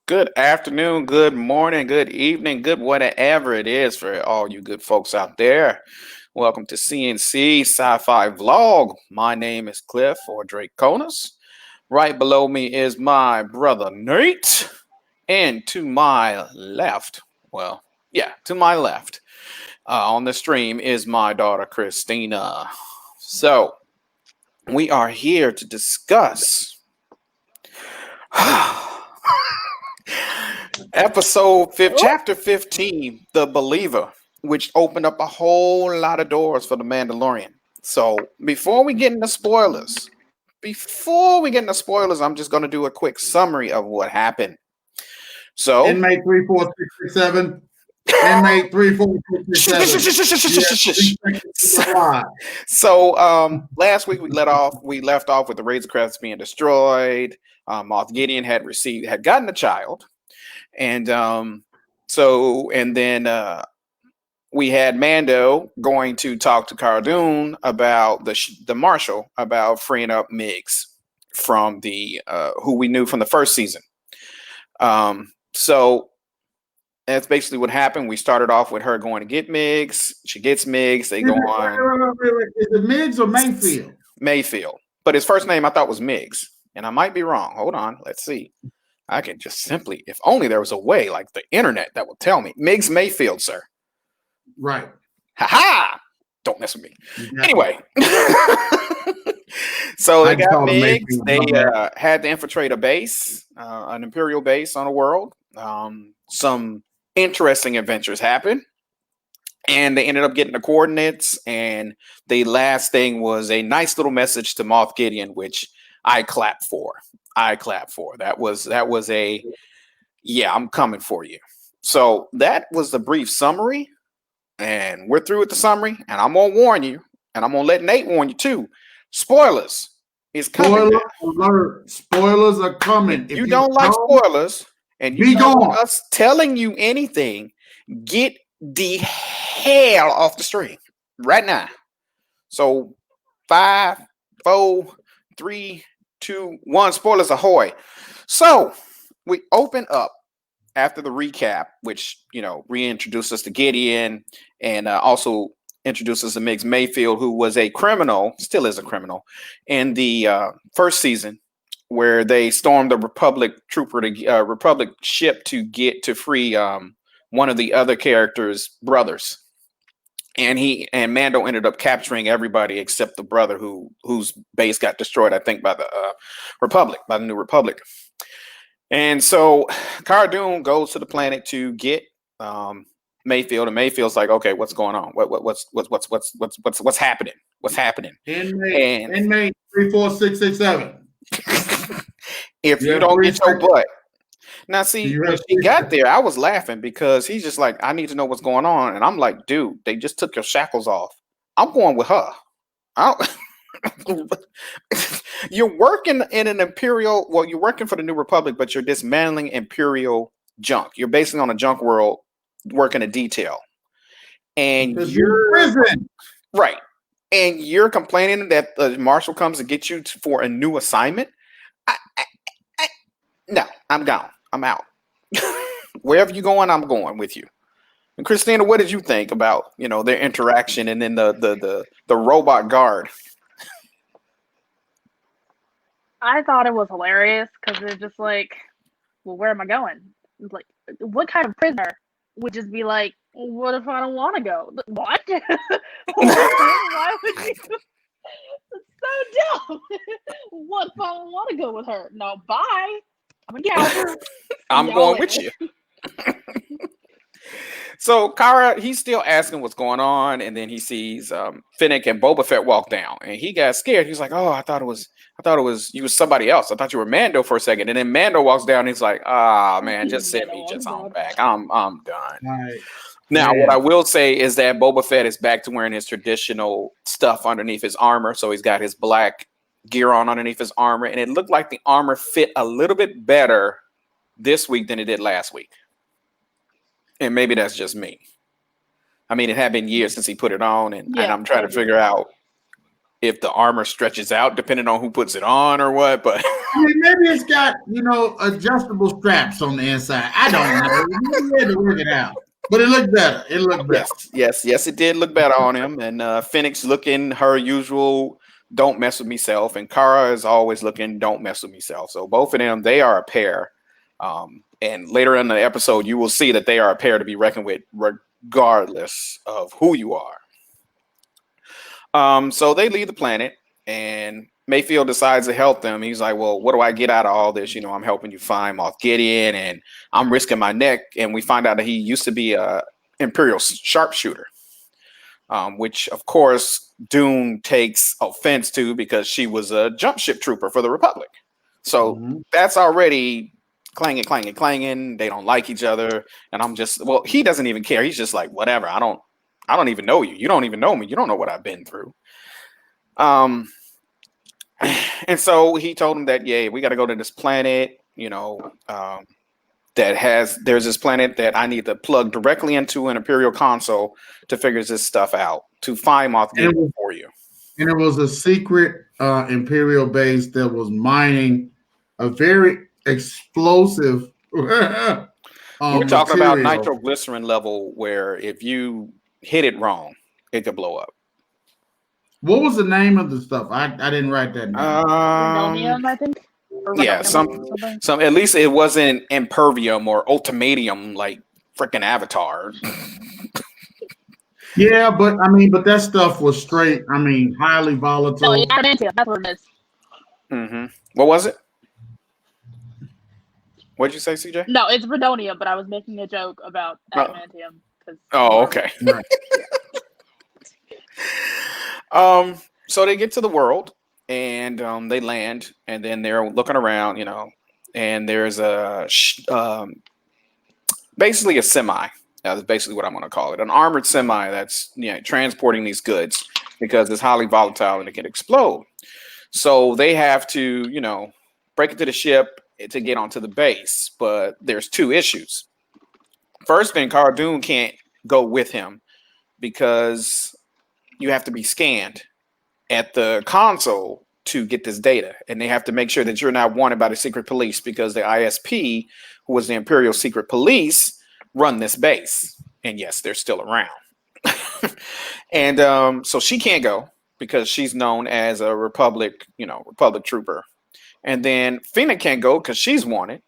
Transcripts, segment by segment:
Good afternoon, good morning, good evening, good whatever it is for all you good folks out there. Welcome to CNC SciFi Vlog. My name is Cliff or Drake Konas. Right below me is my brother Nate. And to my left, to my left on the stream is my daughter Christina. So we are here to discuss chapter 15, The Believer, which opened up a whole lot of doors for the Mandalorian. So before we get into spoilers, I'm just going to do a quick summary of what happened. So, Inmate 34667. Inmate 34667. So last week we left off with the Razor Crest being destroyed. Moff Gideon had gotten a child, and then we had Mando going to talk to Cara Dune about the Marshal about freeing up Migs from the who we knew from the first season. So that's basically what happened. We started off with her going to get Migs. She gets Migs. They go on. Is it Migs or Mayfield? Mayfield. But his first name I thought was Migs. And I might be wrong. Hold on. Let's see. I can just simply, if only there was a way like the internet that would tell me. Migs Mayfield, sir. Right. Ha! Don't mess with me. Yeah. Anyway. So they got Migs. They had to infiltrate a base, an Imperial base on a world. Some interesting adventures happened. And they ended up getting the coordinates. And the last thing was a nice little message to Moff Gideon, which I clap for. That was a, yeah, I'm coming for you. So that was the brief summary. And we're through with the summary. And I'm going to warn you. And I'm going to let Nate warn you too. Spoilers is coming. Spoiler alert. Spoilers are coming. If you don't like spoilers and you don't want us telling you anything, get the hell off the stream right now. So 5, 4, 3, 2, 1. Spoilers ahoy. So we open up after the recap, which, reintroduced us to Gideon and also introduces to Migs Mayfield, who was a criminal, still is a criminal, in the first season, where they stormed the Republic ship to free one of the other characters' brothers, and Mando ended up capturing everybody except the brother whose base got destroyed, I think, by the New Republic. And so Cara Dune goes to the planet to get Mayfield, and Mayfield's like, okay, what's going on? What's happening? What's happening? Inmate 34667. If you don't get your butt. Now, see, when she got there, I was laughing because he's just like, I need to know what's going on. And I'm like, dude, they just took your shackles off. I'm going with her. You're working in an Imperial, you're working for the New Republic, but you're dismantling Imperial junk. You're basically on a junk world working a detail. And you're prison. Right. And you're complaining that the Marshal comes to get you for a new assignment. No, I'm gone. I'm out. Wherever you're going, I'm going with you. And Christina, what did you think about, their interaction and then the robot guard? I thought it was hilarious because it's just like, well, where am I going? It's like, what kind of prisoner would just be like, what if I don't want to go? What? Why would you? It's so dumb. What if I don't want to go with her? No, bye. I'm a coward. I'm going with you. So Cara, he's still asking what's going on, and then he sees Finnick and Boba Fett walk down, and he got scared. He's like, "Oh, I thought it was you was somebody else. I thought you were Mando for a second." And then Mando walks down. And he's like, "Ah, man, just send me just on back. I'm done." Right. Now, what I will say is that Boba Fett is back to wearing his traditional stuff underneath his armor. So he's got his black gear on underneath his armor, and it looked like the armor fit a little bit better this week than it did last week. And maybe that's just me. I mean, it had been years since he put it on, and I'm trying to figure out if the armor stretches out depending on who puts it on or what, but I mean, maybe it's got, adjustable straps on the inside. I don't know. We had to work it out. But it looked better. It looked better. Yes, it did look better on him. And Phoenix looking her usual don't mess with me self, and Kara is always looking don't mess with me self. So both of them, they are a pair. And later in the episode, you will see that they are a pair to be reckoned with regardless of who you are. So they leave the planet, and Mayfield decides to help them. He's like, well, what do I get out of all this? I'm helping you find Moff Gideon, and I'm risking my neck. And we find out that he used to be a Imperial sharpshooter, which, of course, Dune takes offense to because she was a jump ship trooper for the Republic. So that's already clanging. They don't like each other. And I'm just, well, he doesn't even care. He's just like, whatever. I don't even know you. You don't even know me. You don't know what I've been through. And so he told him that, we got to go to this planet, there's this planet that I need to plug directly into an Imperial console to figure this stuff out, to find Moff Gideon for you. And it was a secret Imperial base that was mining a very explosive we're talking about nitroglycerin level where if you hit it wrong, it could blow up. What was the name of the stuff? I didn't write that name. Rhodium, I think. Yeah, some at least it wasn't impervium or ultimatum like freaking Avatar. Yeah, but that stuff was straight. Highly volatile. No, adamantium. That's what it is. Mm-hmm. What was it? What'd you say, CJ? No, it's rhodium, but I was making a joke about adamantium. Oh, okay. Right. So they get to the world and they land, and then they're looking around, and there's basically a semi. That's basically what I'm going to call it. An armored semi that's transporting these goods because it's highly volatile and it can explode. So they have to, break into the ship to get onto the base. But there's two issues. First thing, Cara Dune can't go with him because you have to be scanned at the console to get this data. And they have to make sure that you're not wanted by the secret police because the ISP, who was the Imperial Secret Police, run this base. And yes, they're still around. And so she can't go because she's known as a Republic trooper. And then Fina can't go because she's wanted.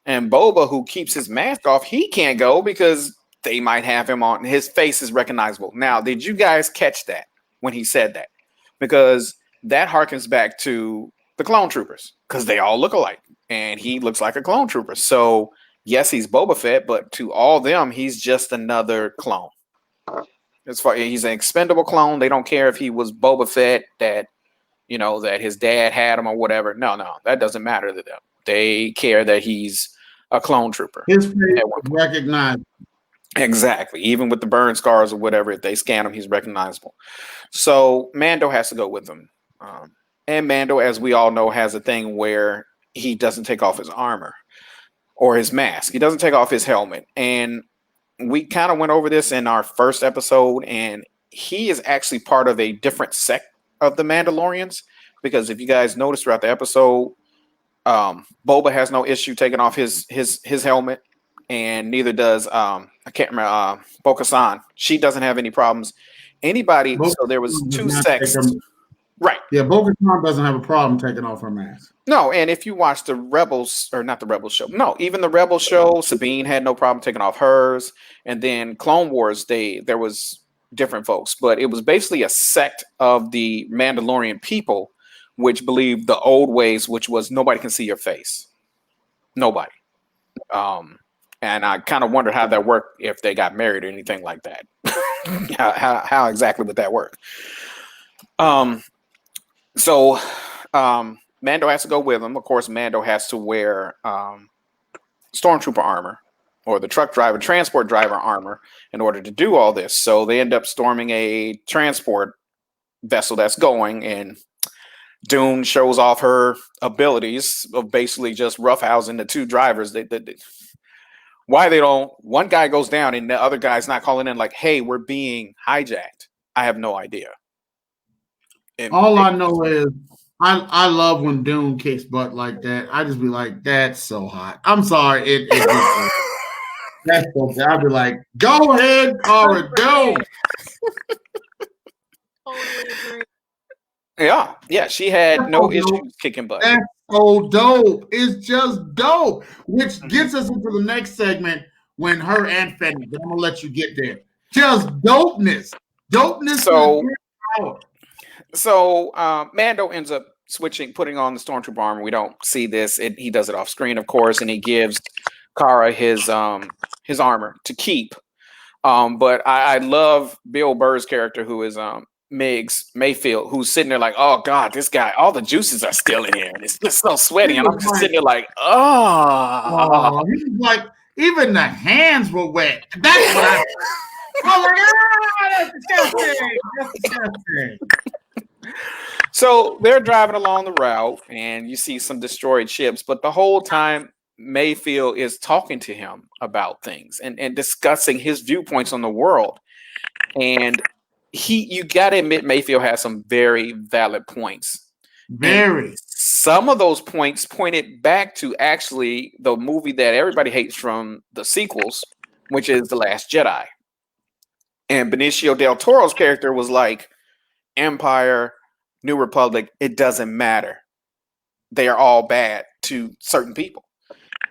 And Boba, who keeps his mask off, he can't go because they might have him on. His face is recognizable. Now, did you guys catch that when he said that? Because that harkens back to the clone troopers because they all look alike. And he looks like a clone trooper. So, yes, he's Boba Fett, but to all them, he's just another clone. He's an expendable clone. They don't care if he was Boba Fett that his dad had him or whatever. No, that doesn't matter to them. They care that he's a clone trooper. His face is recognizable. Exactly. Even with the burn scars or whatever, if they scan him, he's recognizable. So Mando has to go with them. And Mando, as we all know, has a thing where he doesn't take off his armor or his mask. He doesn't take off his helmet. And we kind of went over this in our first episode, and he is actually part of a different sect of the Mandalorians, because if you guys notice throughout the episode, Boba has no issue taking off his helmet, and neither does I can't remember Bo-Katan. She doesn't have any problems. Anybody? So there was two sects, right? Yeah, Bo-Katan doesn't have a problem taking off her mask. No, and if you watch the Rebels, or not the Rebels show, no, even the Rebels show, Sabine had no problem taking off hers, and then Clone Wars, there was different folks, but it was basically a sect of the Mandalorian people which believed the old ways, which was nobody can see your face. Nobody. And I kind of wondered how that worked if they got married or anything like that. how exactly would that work? So Mando has to go with him. Of course, Mando has to wear stormtrooper armor, or the transport driver armor, in order to do all this. So they end up storming a transport vessel that's going, and Dune shows off her abilities of basically just roughhousing the two drivers. Why they don't, one guy goes down and the other guy's not calling in like, hey, we're being hijacked. I have no idea. All I know is I love when Dune kicks butt like that. I just be like, that's so hot. I'm sorry, it just that's so I'll be like, go ahead, Cara Dune. Totally agree. Yeah, she had no issues kicking butt. That's so dope. It's just dope. Which gets us into the next segment when her and Fenny. But I'm gonna let you get there. Just dopeness. Dopeness. So Mando ends up putting on the stormtrooper armor. We don't see this. He does it off screen, of course, and he gives Cara his armor to keep. But I love Bill Burr's character, who is Miggs Mayfield, who's sitting there like, oh God, this guy, all the juices are still in here. And it's just so sweaty. And I'm just sitting there like, oh. He was like, even the hands were wet. That's what I was like, that's disgusting. That's disgusting. So they're driving along the route and you see some destroyed ships, but the whole time Mayfield is talking to him about things and discussing his viewpoints on the world. And you got to admit, Mayfield has some very valid points. Very. Some of those points pointed back to actually the movie that everybody hates from the sequels, which is The Last Jedi. And Benicio del Toro's character was like, Empire, New Republic, it doesn't matter. They are all bad to certain people.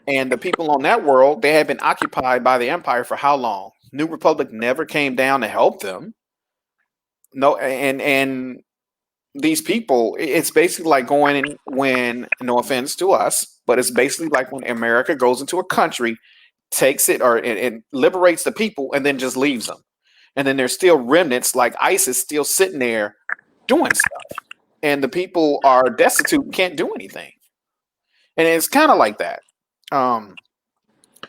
And the people on that world, they had been occupied by the Empire for how long? New Republic never came down to help them. No, and these people, it's basically like going in when, no offense to us, but it's basically like when America goes into a country, takes it and liberates the people and then just leaves them. And then there's still remnants like ISIS still sitting there doing stuff. And the people are destitute and can't do anything. And it's kind of like that.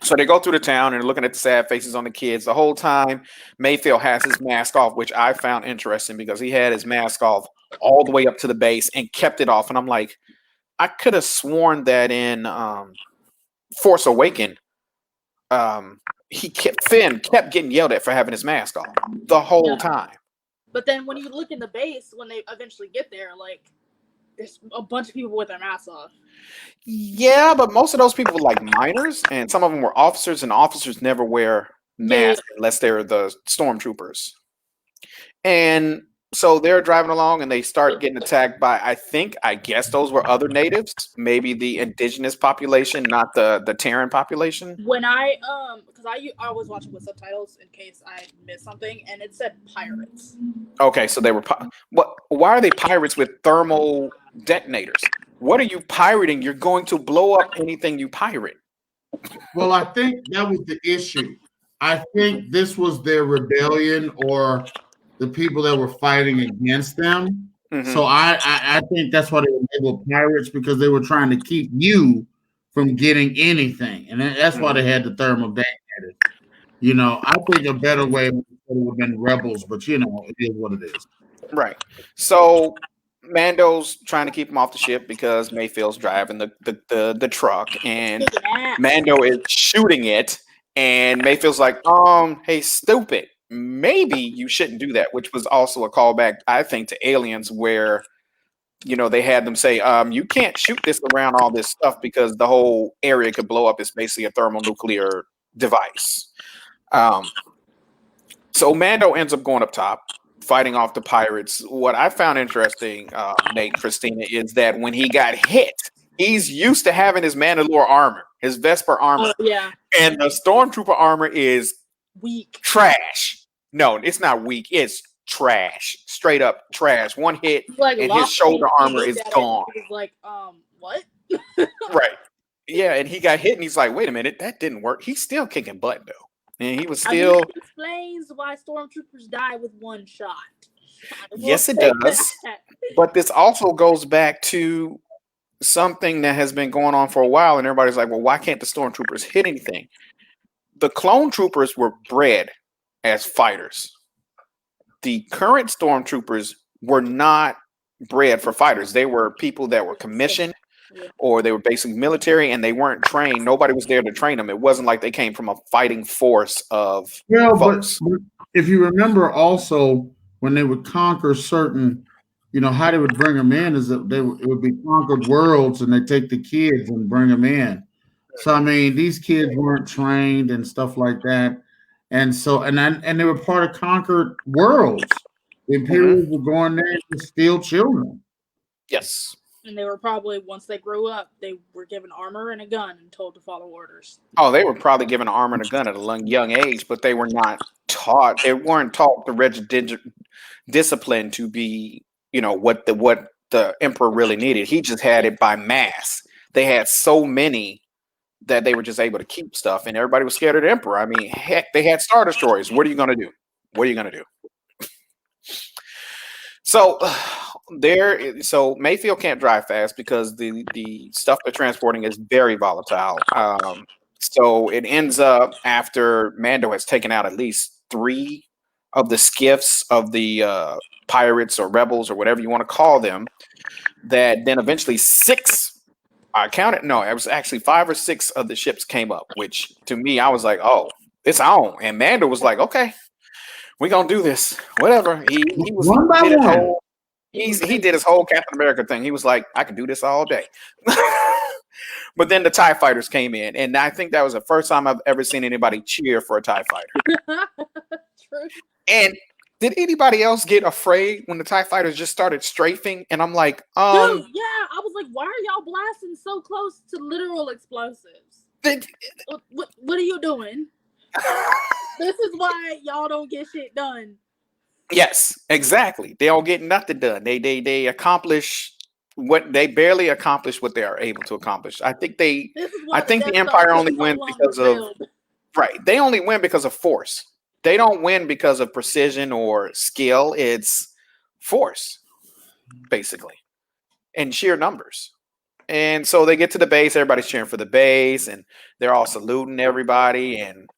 So they go through the town and looking at the sad faces on the kids. The whole time, Mayfield has his mask off, which I found interesting because he had his mask off all the way up to the base and kept it off. And I'm like, I could have sworn that in Force Awakens, Finn kept getting yelled at for having his mask off the whole time. But then when you look in the base, when they eventually get there, like, there's a bunch of people with their masks off. Yeah, but most of those people were like minors, and some of them were officers, and officers never wear masks unless they're the stormtroopers. And so they're driving along, and they start getting attacked by, I guess those were other natives, maybe the indigenous population, not the Terran population. When because I was watching with subtitles in case I missed something, and it said pirates. Okay, so they were why are they pirates with thermal detonators? What are you pirating? You're going to blow up anything you pirate. Well, I think that was the issue. I think this was their rebellion or the people that were fighting against them. Mm-hmm. So I think that's why they were labeled pirates, because they were trying to keep you from getting anything. And that's why they had the thermal detonators. You know, I think a better way would have been rebels, but you know, it is what it is. Right. So Mando's trying to keep him off the ship because Mayfield's driving the truck, and Mando is shooting it, and Mayfield's like, hey, stupid, maybe you shouldn't do that, which was also a callback, I think, to Aliens, where, you know, they had them say, you can't shoot this around all this stuff because the whole area could blow up. It's basically a thermonuclear device. So Mando ends up going up top, fighting off the pirates. What I found interesting, Nate and Christina, is that when he got hit, he's used to having his Mandalorian armor, his Vesper armor. Yeah. And the Stormtrooper armor is weak. Trash. No, it's not weak. It's trash. Straight up trash. One hit, like, and his shoulder armor is gone. He's like, what? Right. Yeah, and he got hit, and he's like, wait a minute, that didn't work. He's still kicking butt, though. And he was still... it explains why stormtroopers die with one shot. Yes, it does. But this also goes back to something that has been going on for a while, and everybody's like, well, why can't the stormtroopers hit anything? The clone troopers were bred as fighters. The current stormtroopers were not bred for fighters. They were people that were commissioned, or they were basic military, and they weren't trained. Nobody was there to train them. It wasn't like they came from a fighting force of folks. But if you remember also, when they would conquer certain how they would bring them in is that it would be conquered worlds, and they take the kids and bring them in. So I mean, these kids weren't trained and stuff like that, and so and they were part of conquered worlds. The Imperials were going there to steal children. Yes. And they were probably, once they grew up, they were given armor and a gun and told to follow orders. Oh, they were probably given an armor and a gun at a young age, but they were not taught. They weren't taught the rigid discipline to be, what the emperor really needed. He just had it by mass. They had so many that they were just able to keep stuff, and everybody was scared of the emperor. I mean, heck, they had Star Destroyers. What are you going to do? What are you going to do? So Mayfield can't drive fast because the stuff they're transporting is very volatile. So it ends up, after Mando has taken out at least 3 of the skiffs of the pirates or rebels or whatever you want to call them, that then eventually 6, I counted, no, it was actually 5 or 6 of the ships came up, which to me, I was like, oh, it's on. And Mando was like, okay, we're going to do this, whatever. He did his whole Captain America thing. He was like, I could do this all day. But then the TIE fighters came in, and I think that was the first time I've ever seen anybody cheer for a TIE fighter. True. And did anybody else get afraid when the TIE fighters just started strafing? And I'm like, Dude, yeah, I was like, why are y'all blasting so close to literal explosives? What are you doing? This is why y'all don't get shit done. Yes, exactly. They don't get nothing done. They accomplish what they barely accomplish what they are able to accomplish. I think the Empire only wins because of They only win because of force. They don't win because of precision or skill. It's force, basically, and sheer numbers. And so they get to the base. Everybody's cheering for the base, and they're all saluting everybody. And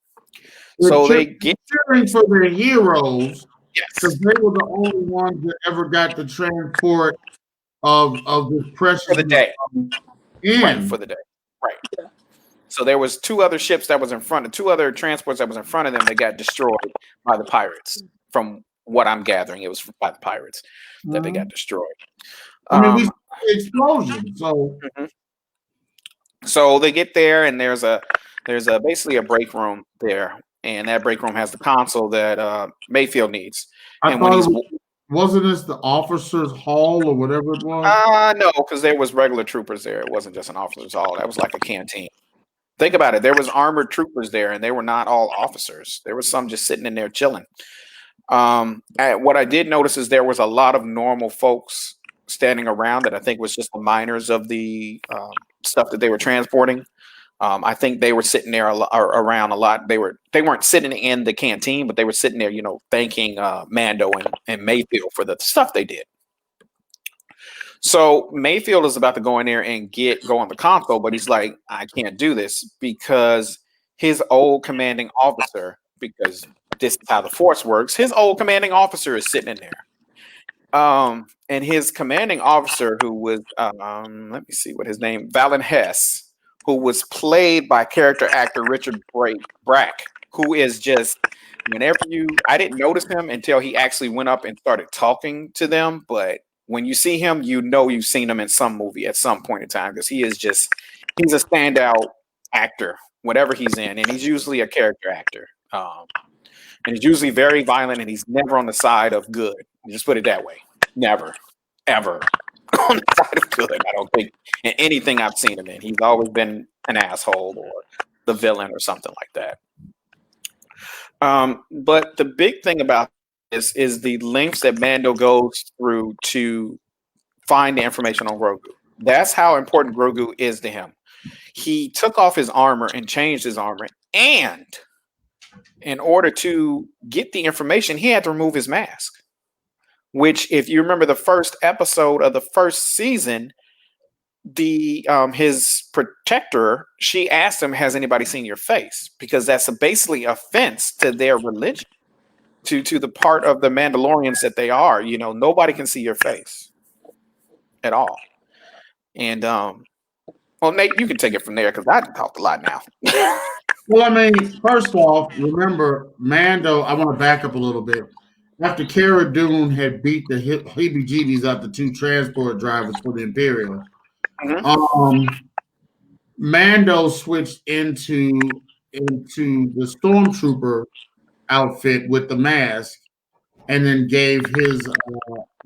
so they get cheering for their heroes. Yes, because they were the only ones that ever got the transport of this precious for the day. Right, for the day. Right. Yeah. So there was 2 other ships that was in front of 2 other transports that was in front of them that got destroyed by the pirates. From what I'm gathering, it was by the pirates that they got destroyed. I mean, we saw the explosion. So, so they get there, and there's basically a break room there. And that break room has the console that Mayfield needs. Wasn't this the officers' hall or whatever it was? No, because there was regular troopers there. It wasn't just an officers' hall. That was like a canteen. Think about it. There was armored troopers there, and they were not all officers. There was some just sitting in there chilling. What I did notice is there was a lot of normal folks standing around that I think was just the miners of the stuff that they were transporting. I think they were sitting there around a lot. They weren't sitting in the canteen, but they were sitting there, thanking Mando and Mayfield for the stuff they did. So Mayfield is about to go in there and go on the console, but he's like, I can't do this because his old commanding officer, because this is how the Force works, his old commanding officer is sitting in there. And his commanding officer, who was, let me see what his name, Valen Hess, who was played by character actor Richard Brack, who is just, I didn't notice him until he actually went up and started talking to them. But when you see him, you've seen him in some movie at some point in time, because he's a standout actor, whatever he's in. And he's usually a character actor. And he's usually very violent, and he's never on the side of good. Just put it that way. Never, ever on the side of good, I don't think, in anything I've seen him in. He's always been an asshole or the villain or something like that. But the big thing about this is the lengths that Mando goes through to find the information on Grogu. That's how important Grogu is to him. He took off his armor and changed his armor, and in order to get the information, he had to remove his mask. Which, if you remember the first episode of the first season, his protector, she asked him, "Has anybody seen your face?" Because that's basically offense to their religion, to the part of the Mandalorians that they are. Nobody can see your face at all. And well, Nate, you can take it from there because I talked a lot now. Well, I mean, first off, remember Mando. I want to back up a little bit. after Cara Dune had beat the heebie-jeebies out the 2 transport drivers for the Imperial, Mando switched into the stormtrooper outfit with the mask, and then gave his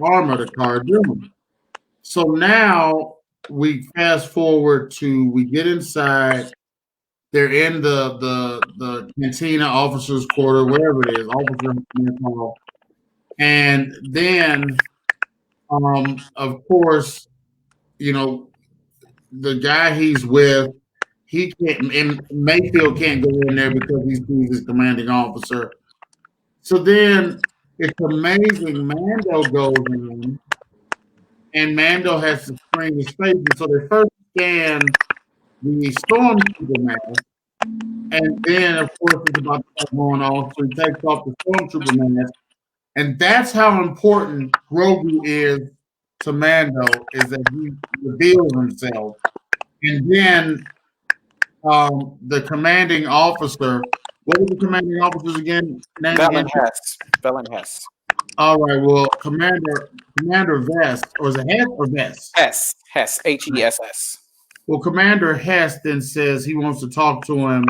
armor to Cara Dune. So now we fast forward to we get inside. They're in the cantina, officers' quarter, wherever it is, officer hall, and then of course, the guy he's with, he can't, and Mayfield can't go in there because he's his commanding officer. So then it's amazing. Mando goes in, and Mando has to screen his face. And so they first scan the stormtrooper mask, and then of course it's about to start going on. So he takes off the stormtrooper mask, and that's how important Grogu is to Mando, is that he reveals himself. And then the commanding officer, what was the commanding officer's again? Belen Hess. All right, well, Commander Vest, or is it Hess or Vest? Hess, Hess. Well, Commander Hess then says he wants to talk to him.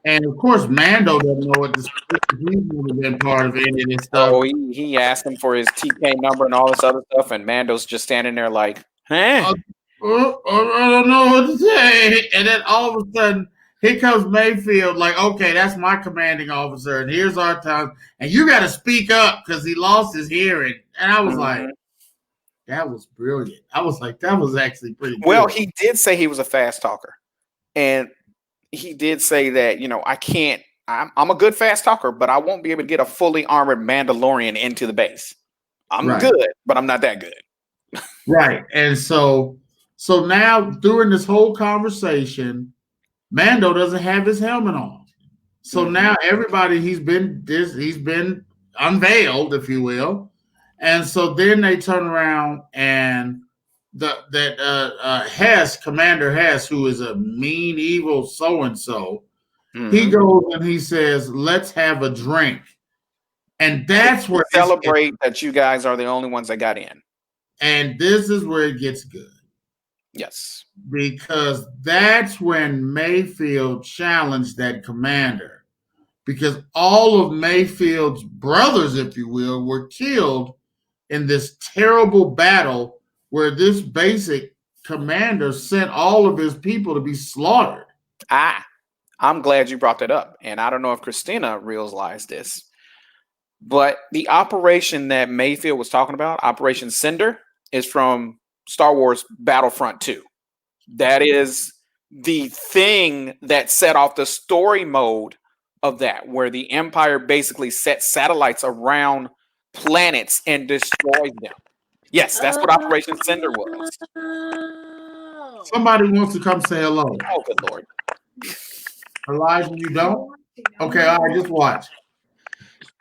And of course, Mando doesn't know what this is. He's never been part of any of this stuff. Oh, he asked him for his TK number and all this other stuff, and Mando's just standing there like, huh? I don't know what to say. And then all of a sudden, here comes Mayfield, like, okay, that's my commanding officer, and here's our time. And you got to speak up because he lost his hearing. And I was like, that was brilliant. I was like, that was actually pretty good. Well, he did say he was a fast talker. And he did say that, I'm a good fast talker, but I won't be able to get a fully armored Mandalorian into the base. I'm good, but I'm not that good. Right. And so now during this whole conversation, Mando doesn't have his helmet on. So now everybody, he's been unveiled, if you will. And so then they turn around and Hess, Commander Hess, who is a mean, evil so-and-so, he goes and he says, let's have a drink. And that's where celebrate that you guys are the only ones that got in. And this is where it gets good. Yes. Because that's when Mayfield challenged that commander. Because all of Mayfield's brothers, if you will, were killed in this terrible battle where this basic commander sent all of his people to be slaughtered. I'm glad you brought that up. And I don't know if Christina realized this, but the operation that Mayfield was talking about, Operation Cinder, is from Star Wars Battlefront 2. That is the thing that set off the story mode of that, where the Empire basically sets satellites around planets and destroys them. Yes, that's what Operation Cinder was. Somebody wants to come say hello. Oh, good Lord. Elijah, you don't? Okay, all right, just watch.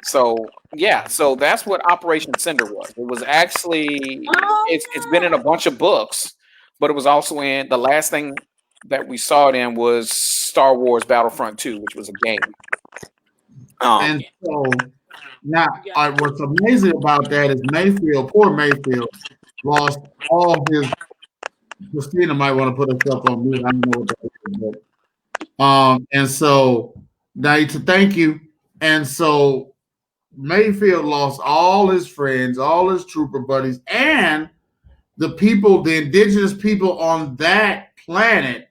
So that's what Operation Cinder was. It was actually, it's been in a bunch of books, but it was also in, the last thing that we saw it in was Star Wars Battlefront 2, which was a game. And so now, what's amazing about that is poor Mayfield, lost all his. Christina might want to put herself on mute. I don't know what that is, but, and so now to thank you. And so Mayfield lost all his friends, all his trooper buddies, and the indigenous people on that planet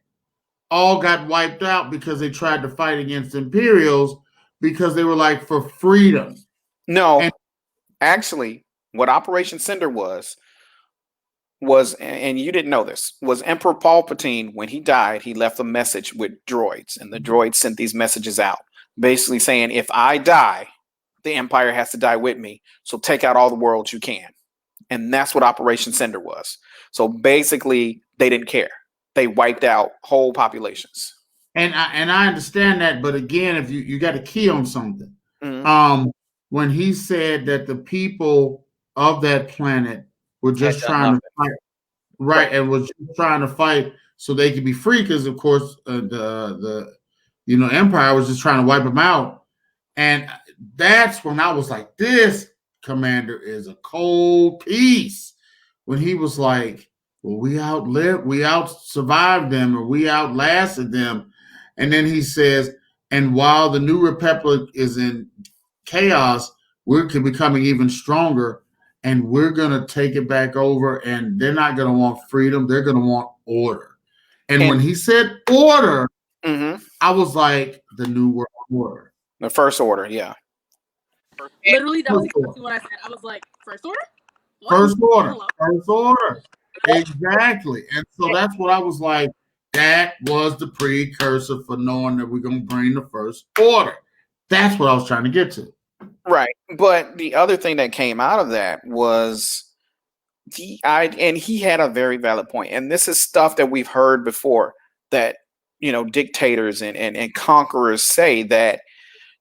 all got wiped out because they tried to fight against Imperials because they were like for freedom. No, actually, what Operation Cinder was, and you didn't know this, was Emperor Palpatine, when he died, he left a message with droids, and the droids sent these messages out, basically saying, if I die, the Empire has to die with me, so take out all the worlds you can. And that's what Operation Cinder was. So basically, they didn't care. They wiped out whole populations. And I understand that, but again, if you got a key on something. When he said that the people of that planet were just trying to fight, right, and was just trying to fight so they could be free, because of course the Empire was just trying to wipe them out, and that's when I was like, this commander is a cold piece. When he was like, well, we out survived them, or we outlasted them. And then he says, and while the New Republic is in chaos, we're becoming even stronger, and we're going to take it back over, and they're not going to want freedom. They're going to want order. And when he said order, I was like, the New World Order. The First Order, yeah. Literally, that was exactly what I said. I was like, First Order? What? First Order. First Order. Exactly. And so that's what I was like. That was the precursor for knowing that we're going to bring the First Order. That's what I was trying to get to. Right. But the other thing that came out of that was and he had a very valid point. And this is stuff that we've heard before, that, dictators and conquerors say that,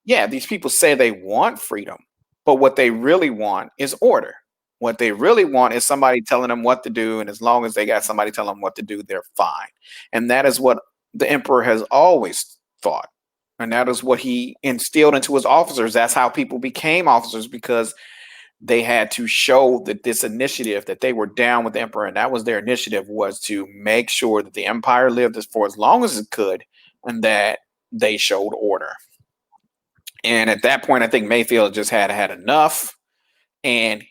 yeah, these people say they want freedom, but what they really want is order. What they really want is somebody telling them what to do. And as long as they got somebody telling them what to do, they're fine. And that is what the emperor has always thought. And that is what he instilled into his officers. That's how people became officers, because they had to show that this initiative, that they were down with the emperor. And that was their initiative, was to make sure that the empire lived for as long as it could, and that they showed order. And at that point, I think Mayfield just had enough. And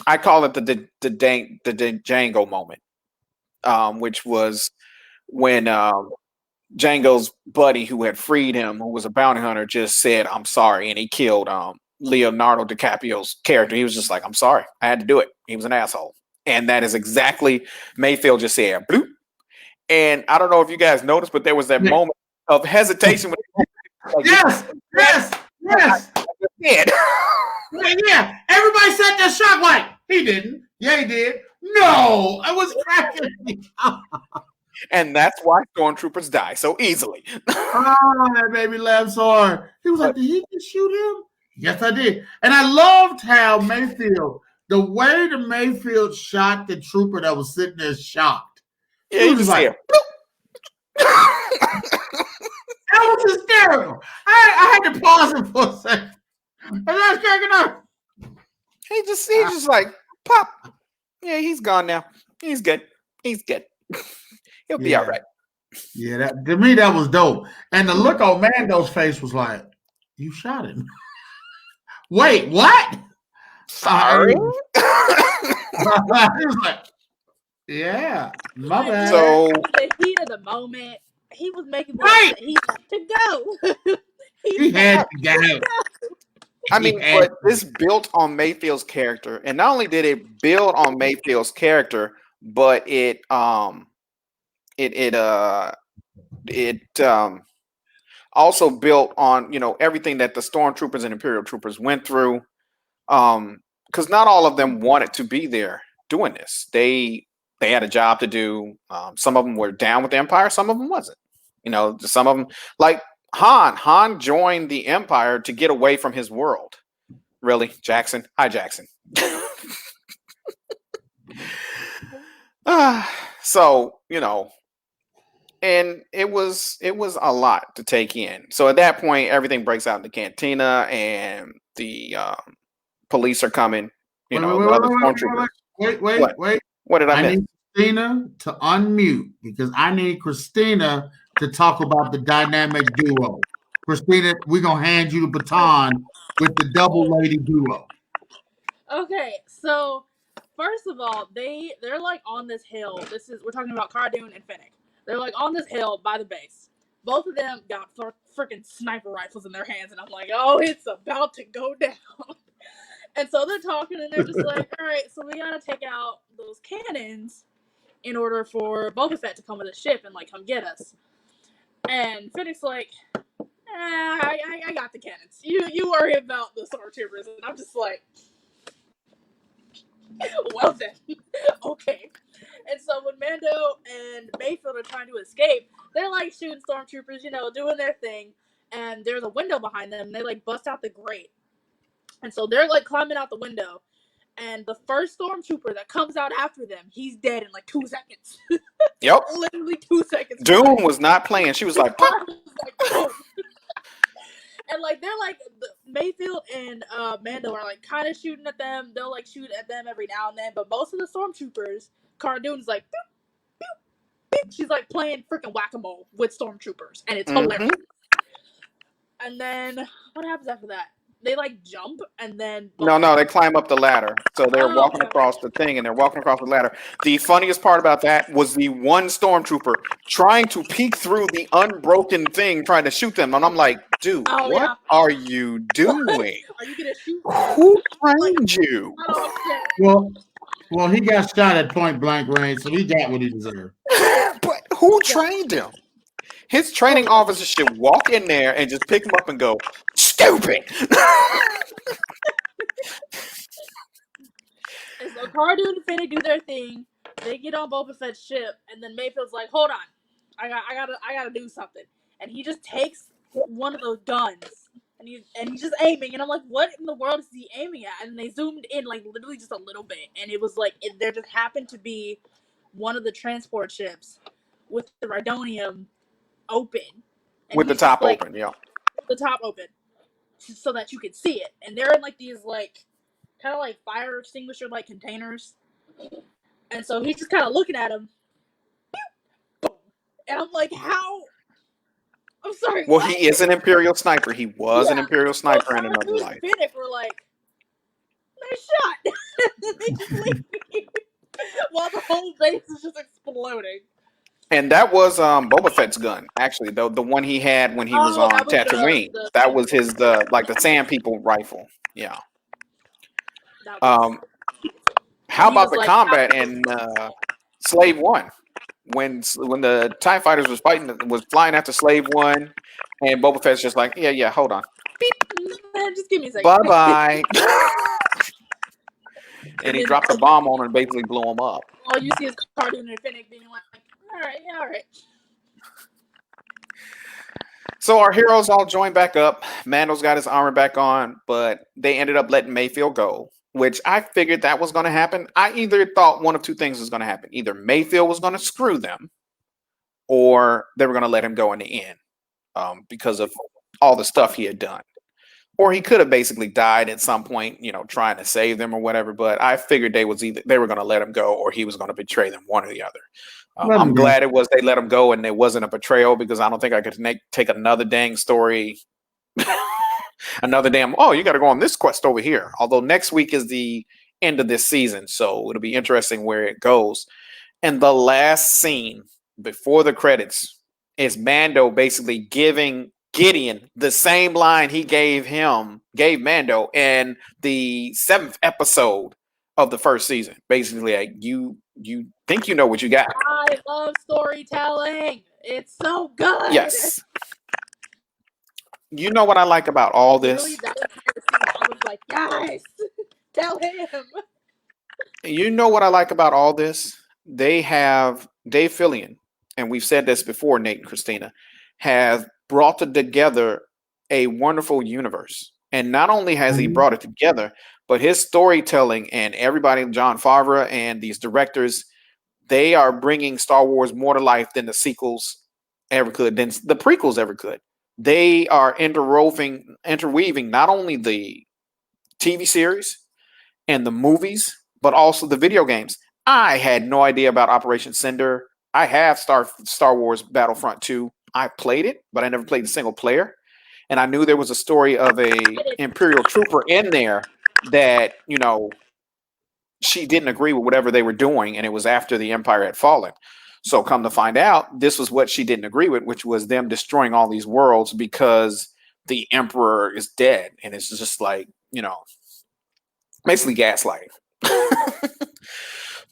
I call it the Django moment, which was when Django's buddy, who had freed him, who was a bounty hunter, just said, "I'm sorry," and he killed Leonardo DiCaprio's character. He was just like, "I'm sorry, I had to do it." He was an asshole, and that is exactly Mayfield just said. Bloop. And I don't know if you guys noticed, but there was that moment of hesitation. Like, yes. Yeah, everybody said that shock like, he didn't. Yeah, he did. No, I was cracking me up. And that's why stormtroopers die so easily. That made me laugh so hard. He was like, did he just shoot him? Yes, I did. And I loved how Mayfield, the way the Mayfield shot the trooper that was sitting there shocked. Yeah, he was like, that was hysterical. I had to pause it for a second. And I was cracking up. He's just like, pop. Yeah, he's gone now. He's good. He'll be all right. Yeah, to me that was dope. And the look on Mando's face was like, you shot him. Wait, what? Sorry. He was like, yeah, my bad. So the heat of the moment, he was making he had to go. he had to go. I mean, but this built on Mayfield's character, and not only did it build on Mayfield's character, but it also built on everything that the stormtroopers and imperial troopers went through, because not all of them wanted to be there doing this. They had a job to do. Some of them were down with the empire, some of them wasn't. Some of them, like Han joined the empire to get away from his world. Really, Jackson? Hi, Jackson. So, and it was a lot to take in. So at that point, everything breaks out in the cantina, and the police are coming. Wait. What did I miss? Need Christina to unmute, because I need Christina to talk about the dynamic duo. Christina, we're gonna hand you the baton with the double lady duo. Okay, so first of all, they're like on this hill. We're talking about Cara Dune and Fennec. They're like on this hill by the base. Both of them got freaking sniper rifles in their hands, and I'm like, oh, it's about to go down. And so they're talking, and they're just like, all right, so we gotta take out those cannons in order for Boba Fett to come with a ship and like come get us. And Fennec's like, I got the cannons. You worry about the stormtroopers. And I'm just like, well then, okay. And so when Mando and Mayfield are trying to escape, they're like shooting stormtroopers, doing their thing. And there's a window behind them. And they like bust out the grate. And so they're like climbing out the window. And the first stormtrooper that comes out after them, he's dead in like 2 seconds. Yep. Literally 2 seconds. Dune was not playing. She was like, and like they're like Mayfield and Mando are like kind of shooting at them. They'll like shoot at them every now and then, but most of the stormtroopers, Cara Dune's like, boop, boop, boop. She's like playing freaking whack-a-mole with stormtroopers, and it's hilarious. And then what happens after that? They like jump and then no, they climb up the ladder. So they're walking across the thing, and they're walking across the ladder. The funniest part about that was the one stormtrooper trying to peek through the unbroken thing, trying to shoot them. And I'm like, dude, what are you doing? Are you gonna shoot? Who trained you? Well, he got shot at point blank range, so he got what he deserved. But who trained him? His training officer should walk in there and just pick him up and go, stupid. And so Cara Dune and Fennec do their thing. They get on Boba Fett's ship, and then Mayfield's like, "Hold on, I gotta do something." And he just takes one of those guns, and he's just aiming. And I'm like, "What in the world is he aiming at?" And they zoomed in like literally just a little bit, and it was like there just happened to be one of the transport ships with the Rhydonium open, and with the top open, the top open, so that you could see it. And they're in like these like kind of like fire extinguisher like containers, and so he's just kind of looking at him, and I'm like, how? I'm sorry. Well, he is an Imperial sniper. He was an Imperial sniper in another life. Fennec were like, nice shot. They just leave me while the whole base is just exploding. And that was Boba Fett's gun, actually, the one he had when he was on Tatooine. That was his like the Sand People rifle. Yeah. How about the combat in Slave One? When the TIE fighters was flying after Slave One, and Boba Fett's just like, yeah, hold on. Beep. Just give me a second. Bye-bye. And he dropped a bomb on him and basically blew him up. All you see is Cara Dune and Fennec being like, all right. So our heroes all joined back up. Mando's got his armor back on, but they ended up letting Mayfield go, which I figured that was going to happen. I either thought one of two things was going to happen. Either Mayfield was going to screw them, or they were going to let him go in the end because of all the stuff he had done. Or he could have basically died at some point, trying to save them or whatever. But I figured they were going to let him go, or he was going to betray them, one or the other. I'm glad it was they let him go and it wasn't a betrayal, because I don't think I could take another dang story, another damn, you got to go on this quest over here. Although next week is the end of this season, so it'll be interesting where it goes. And the last scene before the credits is Mando basically giving Gideon the same line he gave Mando in the 7th episode of the first season. Basically, like, you think you know what you got. I love storytelling. It's so good. Yes. You know what I like about all this? Really, I was like, yes, tell him. You know what I like about all this? They have Dave Fillion, and we've said this before, Nate and Christina, have brought together a wonderful universe. And not only has he brought it together, but his storytelling and everybody, Jon Favreau and these directors, they are bringing Star Wars more to life than the sequels ever could, than the prequels ever could. They are interweaving not only the TV series and the movies, but also the video games. I had no idea about Operation Cinder. I have Star Wars Battlefront 2. I played it, but I never played the single player. And I knew there was a story of a Imperial trooper in there that, she didn't agree with whatever they were doing, and it was after the Empire had fallen. So come to find out, this was what she didn't agree with, which was them destroying all these worlds because the Emperor is dead. And it's just like, basically gaslighting.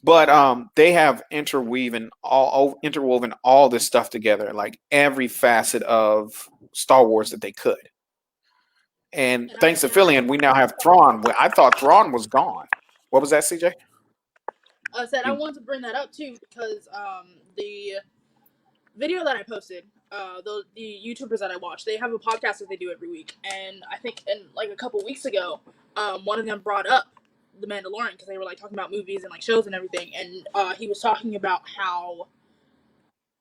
But they have interwoven all this stuff together, like every facet of Star Wars that they could. And thanks to Fillion, we now have Thrawn. I thought Thrawn was gone. What was that, CJ? I said I wanted to bring that up too, because the video that I posted, the YouTubers that I watch, they have a podcast that they do every week, and I think like a couple weeks ago, one of them brought up the Mandalorian, because they were like talking about movies and like shows and everything, and he was talking about how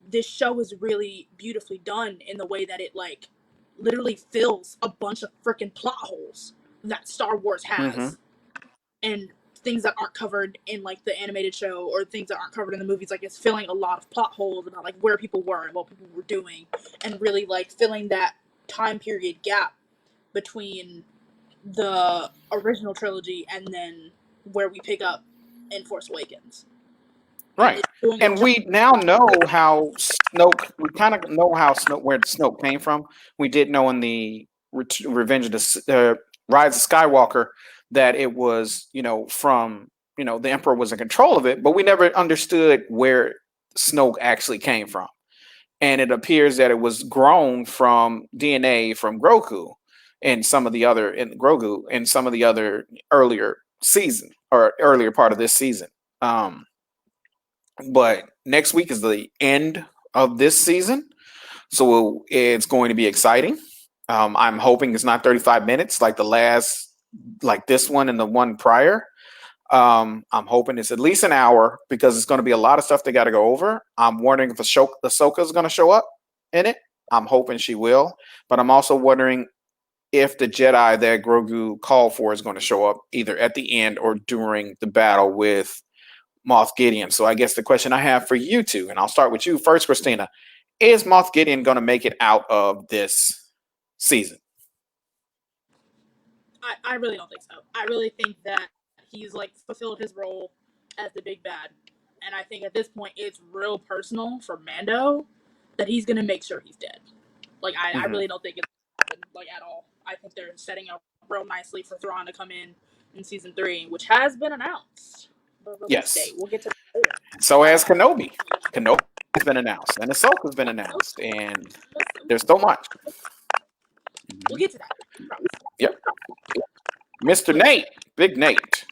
this show is really beautifully done in the way that it like literally fills a bunch of freaking plot holes. that Star Wars has, and things that aren't covered in like the animated show or things that aren't covered in the movies. Like it's filling a lot of plot holes about like where people were and what people were doing, and really like filling that time period gap between the original trilogy and then where we pick up in Force Awakens. Right. And we now know how Snoke. We kind of know how where Snoke came from. We did know in the Revenge of the Rise of Skywalker that it was, from the Emperor was in control of it, but we never understood where Snoke actually came from. And it appears that it was grown from DNA from Grogu and some of the other earlier season or earlier part of this season. But next week is the end of this season, so it's going to be exciting. I'm hoping it's not 35 minutes like this one and the one prior. I'm hoping it's at least an hour because it's going to be a lot of stuff they got to go over. I'm wondering if Ahsoka is going to show up in it. I'm hoping she will, but I'm also wondering if the Jedi that Grogu called for is going to show up either at the end or during the battle with Moff Gideon. So I guess the question I have for you two, and I'll start with you first, Christina, is Moff Gideon going to make it out of this season? I really don't think so. I really think that he's like fulfilled his role as the big bad, and I think at this point it's real personal for Mando that he's gonna make sure he's dead. Like I really don't think it's happened, like at all. I think they're setting up real nicely for Thrawn to come in season 3, which has been announced. Yes. Date. We'll get to that later. So has Kenobi. Kenobi has been announced, and Ahsoka's been announced, and there's so much. We'll get to that. Yep. Mr. Nate, Big Nate,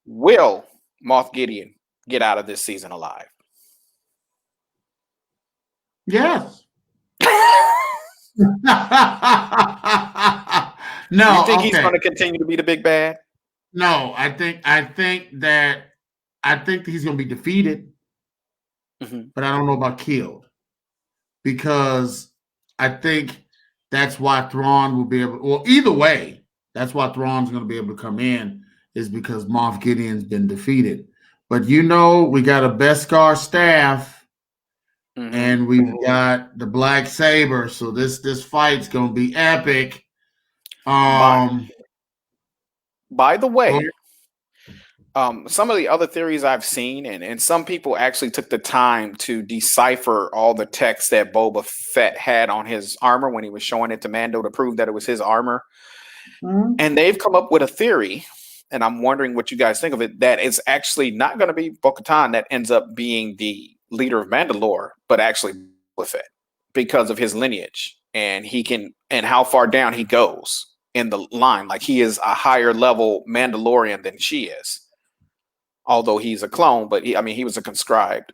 will Moff Gideon get out of this season alive? Yes. No. You think he's going to continue to be the big bad? No, I think he's going to be defeated, but I don't know about killed, because I think that's why Thrawn will be able. Well, either way, that's why Thrawn's going to be able to come in, is because Moff Gideon's been defeated. But we got a Beskar staff, and we've got the Black Saber, so this fight's going to be epic. By the way, some of the other theories I've seen, and some people actually took the time to decipher all the text that Boba Fett had on his armor when he was showing it to Mando to prove that it was his armor. And they've come up with a theory, and I'm wondering what you guys think of it, that it's actually not going to be Bo-Katan that ends up being the leader of Mandalore, but actually Boba Fett, because of his lineage and how far down he goes in the line. Like, he is a higher level Mandalorian than she is. Although he's a clone, but he was a conscribed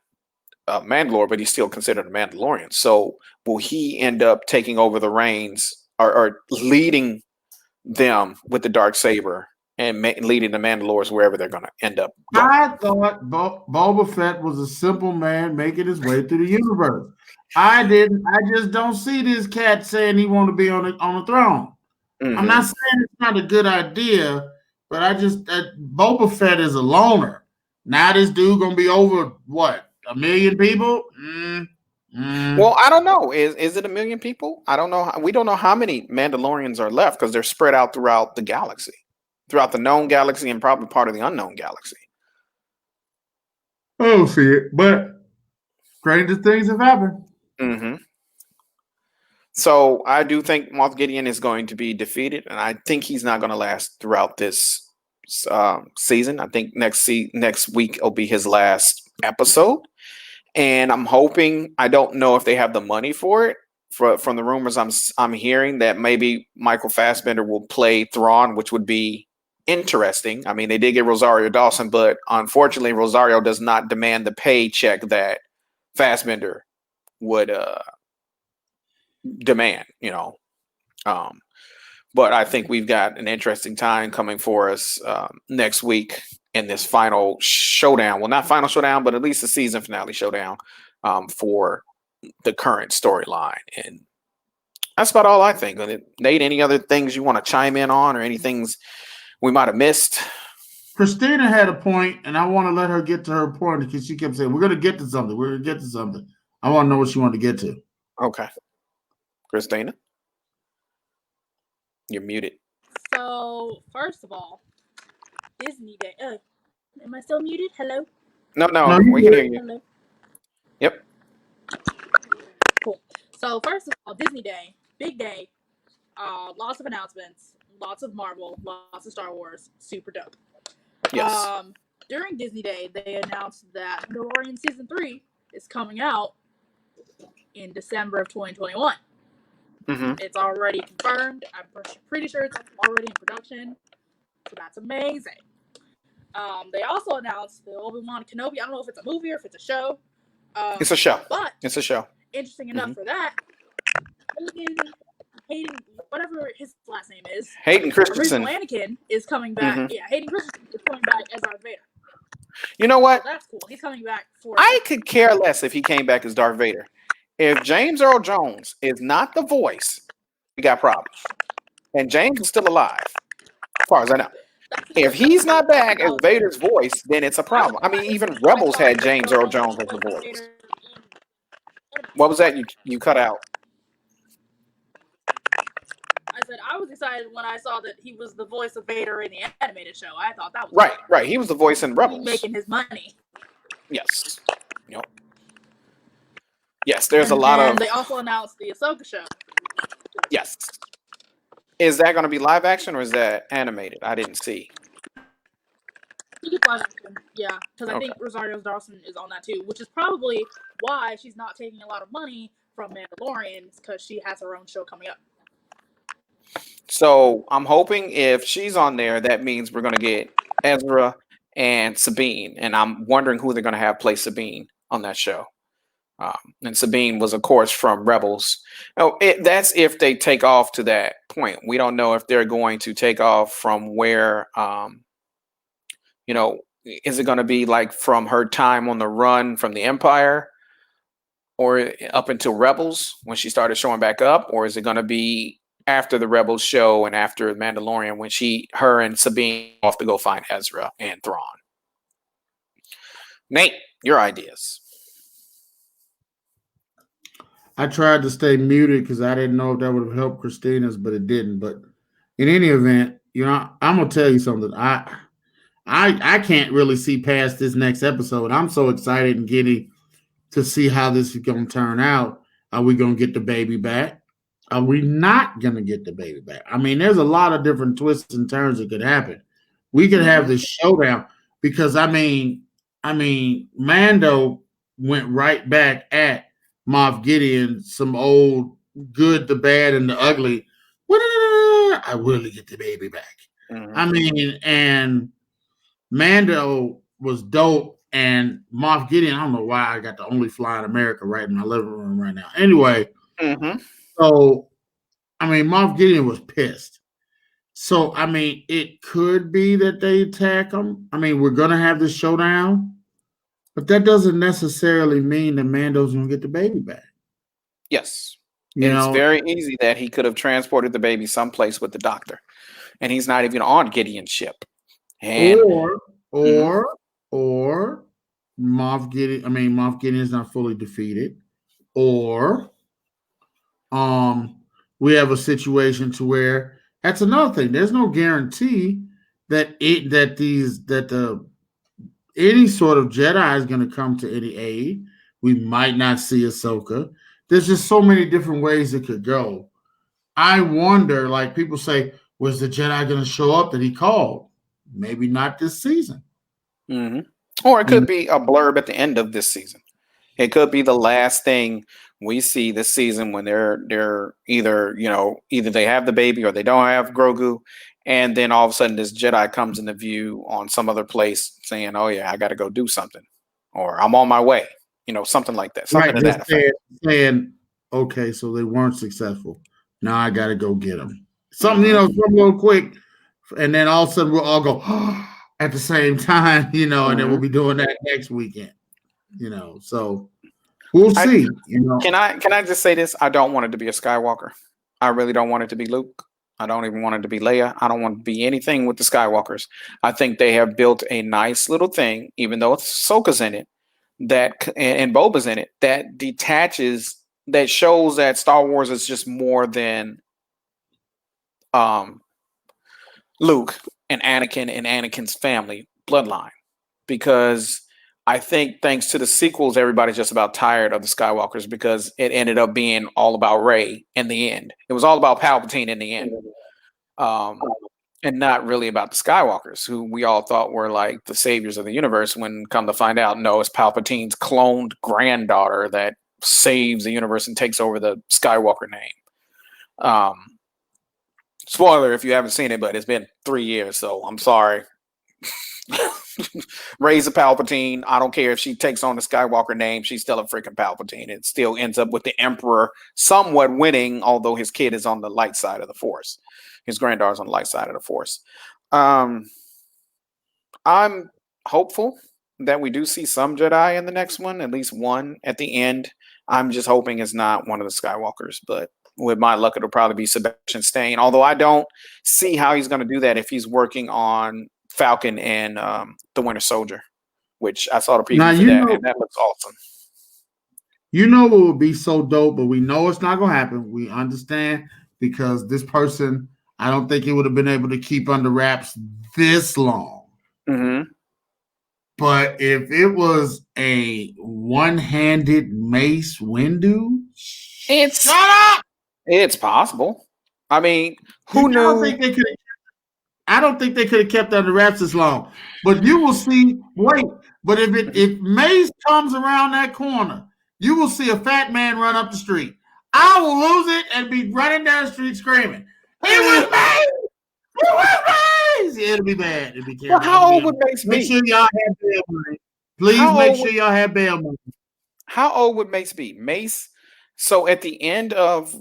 Mandalore, but he's still considered a Mandalorian. So will he end up taking over the reins or leading them with the Darksaber and leading the Mandalores wherever they're going to end up going? I thought Boba Fett was a simple man making his way through the universe. I just don't see this cat saying he want to be on the throne. I'm not saying it's not a good idea, but Boba Fett is a loner. Now this dude gonna be over what, 1 million people? Well, I don't know. Is it 1 million people? I don't know. We don't know how many Mandalorians are left because they're spread out throughout the galaxy, throughout the known galaxy and probably part of the unknown galaxy. I don't see it, but stranger things have happened. So I do think Moff Gideon is going to be defeated, and I think he's not going to last throughout this season. I think next week will be his last episode, and I'm hoping. I don't know if they have the money for it. From the rumors I'm hearing, that maybe Michael Fassbender will play Thrawn, which would be interesting. I mean, they did get Rosario Dawson, but unfortunately, Rosario does not demand the paycheck that Fassbender would demand. But I think we've got an interesting time coming for us next week in this final showdown. Well, not final showdown, but at least the season finale showdown for the current storyline. And that's about all I think. Nate, any other things you want to chime in on, or any things we might have missed. Christina had a point, and I want to let her get to her point because she kept saying, we're going to get to something. We're going to get to something. I want to know what she wanted to get to. Okay. Christina? You're muted. So, first of all, Disney Day. Am I still muted? Hello? No, we can hear you. Hello? Yep. Cool. So, first of all, Disney Day. Big day. Lots of announcements. Lots of Marvel. Lots of Star Wars. Super dope. Yes. During Disney Day, they announced that Mandalorian Season 3 is coming out in December of 2021. Mm-hmm. It's already confirmed. I'm pretty sure it's already in production. So that's amazing. They also announced the Obi-Wan Kenobi. I don't know if it's a movie or if it's a show. It's a show. But it's a show. Interesting enough for that, Hayden, whatever his last name is, Hayden Christensen. Original Anakin is coming back. Mm-hmm. Yeah, Hayden Christensen is coming back as Darth Vader. You know what? So that's cool. He's coming back for. I could care less if he came back as Darth Vader. If James Earl Jones is not the voice, we got problems. And James is still alive, as far as I know. If he's not back as Vader's voice, then it's a problem. I mean, even Rebels had James Earl Jones as the voice. What was that? You cut out. I said I was excited when I saw that he was the voice of Vader in the animated show. I thought that was right. Cool. Right. He was the voice in Rebels. Making his money. Yes. Yep. Yes, there's a lot of. And they also announced the Ahsoka show. Yes. Is that going to be live action or is that animated? I didn't see. I think it's live action. Yeah, because I think Rosario Dawson is on that too, which is probably why she's not taking a lot of money from Mandalorian, because she has her own show coming up. So I'm hoping if she's on there, that means we're going to get Ezra and Sabine, and I'm wondering who they're going to have play Sabine on that show. And Sabine was, of course, from Rebels. Oh, that's if they take off to that point. We don't know if they're going to take off from where, is it going to be like from her time on the run from the Empire or up until Rebels when she started showing back up? Or is it going to be after the Rebels show and after Mandalorian when her and Sabine off to go find Ezra and Thrawn? Nate, your ideas. I tried to stay muted because I didn't know if that would have helped Christina's, but it didn't. But in any event, I'm gonna tell you something. I can't really see past this next episode. I'm so excited and giddy to see how this is gonna turn out. Are we gonna get the baby back? Are we not gonna get the baby back? I mean, there's a lot of different twists and turns that could happen. We could have this showdown because I mean, Mando went right back at Moff Gideon, some old good, the bad, and the ugly. I will get the baby back. Mm-hmm. I mean, and Mando was dope, and Moff Gideon, I don't know why I got the only fly in America right in my living room right now. Anyway, so, I mean, Moff Gideon was pissed. So, I mean, it could be that they attack him. I mean, we're going to have this showdown. But that doesn't necessarily mean that Mando's going to get the baby back. Yes. It's very easy that he could have transported the baby someplace with the doctor. And he's not even on Gideon's ship. And, or Moff Gideon is not fully defeated. Or we have a situation to where that's another thing. There's no guarantee that any sort of Jedi is going to come to any aid. We might not see Ahsoka. There's just so many different ways it could go. I wonder, like people say, was the Jedi going to show up that he called? Maybe not this season. Mm-hmm. Or it could be a blurb at the end of this season. It could be the last thing we see this season when they're either they have the baby or they don't have Grogu. And then all of a sudden this Jedi comes into view on some other place saying, oh, yeah, I got to go do something. Or I'm on my way. Something like that. Something to that effect. Saying, okay, so they weren't successful. Now I got to go get them. Something, something real quick. And then all of a sudden we'll all go at the same time, and then we'll be doing that next weekend. So we'll see. Can I just say this? I don't want it to be a Skywalker. I really don't want it to be Luke. I don't even want it to be Leia. I don't want to be anything with the Skywalkers. I think they have built a nice little thing, even though Ahsoka's in it, and Boba's in it, that detaches, that shows that Star Wars is just more than Luke and Anakin's family bloodline. Because I think thanks to the sequels, everybody's just about tired of the Skywalkers because it ended up being all about Rey in the end. It was all about Palpatine in the end. And not really about the Skywalkers, who we all thought were like the saviors of the universe, when come to find out, no, it's Palpatine's cloned granddaughter that saves the universe and takes over the Skywalker name. Spoiler if you haven't seen it, but it's been 3 years, so I'm sorry. Rey's a Palpatine. I don't care if she takes on the Skywalker name, she's still a freaking Palpatine. It still ends up with the Emperor somewhat winning, although his kid is on the light side of the Force. His granddaughter's on the light side of the Force. I'm hopeful that we do see some Jedi in the next one, at least one at the end. I'm just hoping it's not one of the Skywalkers, but with my luck, it'll probably be Sebastian Stan. Although I don't see how he's going to do that if he's working on Falcon and the Winter Soldier, which I saw the preview for that, and that looks awesome. You know what would be so dope, but we know it's not going to happen. We understand, because this person, I don't think he would have been able to keep under wraps this long. Mm-hmm. But if it was a one-handed Mace Windu, shut up! It's possible. I mean, who knew? I don't think they could have kept under wraps this long. But you will see. Wait, but if Mace comes around that corner, you will see a fat man run up the street. I will lose it and be running down the street screaming, "It was Mace! It was Mace!" It'll be bad. It'll be terrible. Well, how old would Mace be? Make sure y'all have bail money. Please make sure y'all have bail money. How old would Mace be? Mace. So at the end of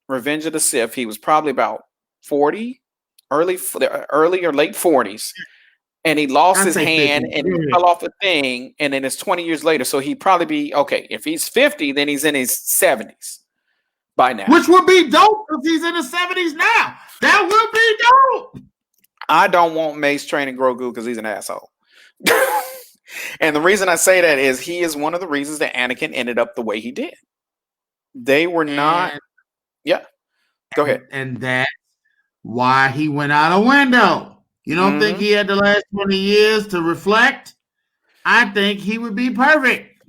Revenge of the Sith, he was probably about 40, early or late 40s, and he lost his hand 50. And he fell off a thing, and then it's 20 years later. So he'd probably be okay. If he's 50, then he's in his 70s by now. Which would be dope if he's in his 70s now. That would be dope. I don't want Mace training Grogu because he's an asshole. And the reason I say that is he is one of the reasons that Anakin ended up the way he did. They were not. Yeah. Go ahead. And that's why he went out a window. You don't think he had the last 20 years to reflect? I think he would be perfect.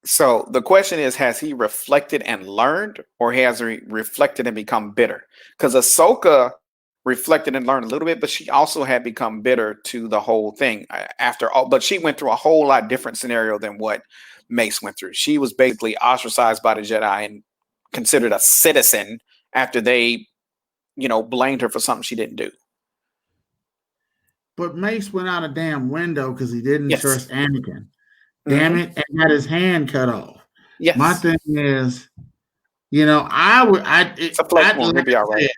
So the question is, has he reflected and learned, or has he reflected and become bitter? Because Ahsoka reflected and learned a little bit, but she also had become bitter to the whole thing after all. But she went through a whole lot different scenario than what Mace went through. She was basically ostracized by the Jedi and considered a citizen after they, blamed her for something she didn't do. But Mace went out a damn window because he didn't trust Anakin. Damn it, and had his hand cut off. Yes. My thing is, it's a flex one. It'll be all right.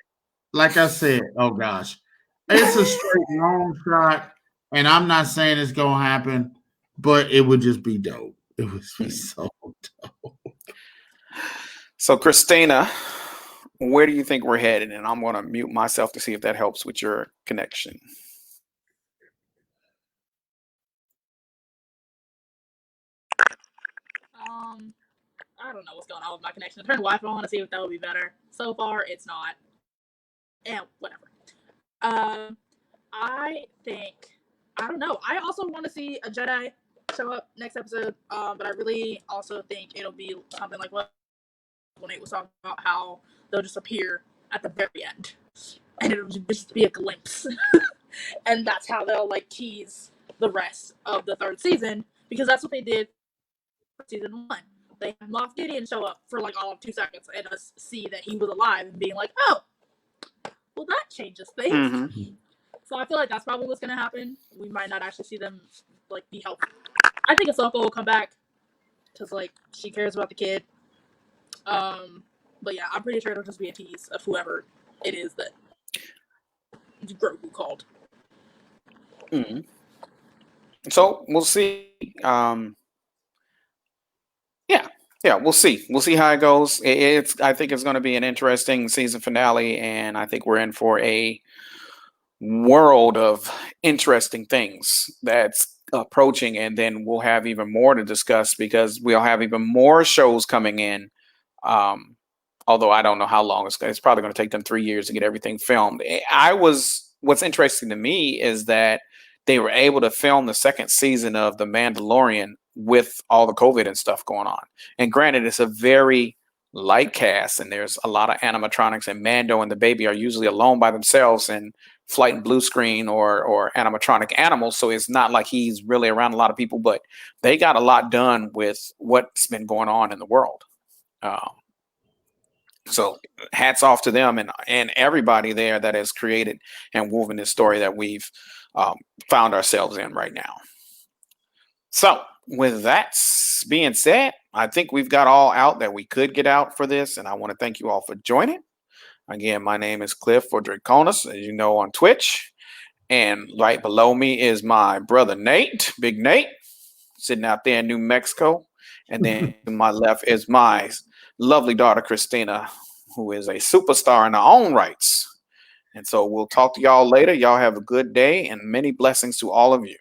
Like I said, oh gosh, it's a straight long shot, and I'm not saying it's gonna happen, but it would just be dope. It would be so dope. So, Christina, where do you think we're headed? And I'm going to mute myself to see if that helps with your connection. I don't know what's going on with my connection. I turned the Wi-Fi on to see if that would be better. So far, it's not. And whatever. I think, I don't know. I also want to see a Jedi show up next episode. But I really also think it'll be something like what Nate was talking about, how they'll just appear at the very end, and it'll just be a glimpse. And that's how they'll tease the rest of the third season, because that's what they did for season 1. They had Moff Gideon show up for all of 2 seconds and us see that he was alive and being like, oh, well, that changes things. Mm-hmm. So I feel like that's probably what's going to happen. We might not actually see them be helpful. I think Ahsoka will come back because she cares about the kid. But yeah, I'm pretty sure it'll just be a tease of whoever it is that Grogu called. Mm-hmm. So we'll see. Yeah, Yeah, we'll see. We'll see how it goes. I think it's going to be an interesting season finale, and I think we're in for a world of interesting things that's approaching, and then we'll have even more to discuss because we'll have even more shows coming in. Um, Although I don't know how long it's probably going to take them 3 years to get everything filmed. What's interesting to me is that they were able to film the second season of The Mandalorian with all the COVID and stuff going on. And granted, it's a very light cast, and there's a lot of animatronics, and Mando and the baby are usually alone by themselves in flight and blue screen or animatronic animals. So it's not like he's really around a lot of people, but they got a lot done with what's been going on in the world. So hats off to them and everybody there that has created and woven this story that we've found ourselves in right now. So with that being said, I think we've got all out that we could get out for this. And I want to thank you all for joining. Again, my name is Cliff for Draconis, as you know, on Twitch. And right below me is my brother Nate, Big Nate, sitting out there in New Mexico. And then to my left is my lovely daughter, Christina, who is a superstar in her own rights. And so we'll talk to y'all later. Y'all have a good day and many blessings to all of you.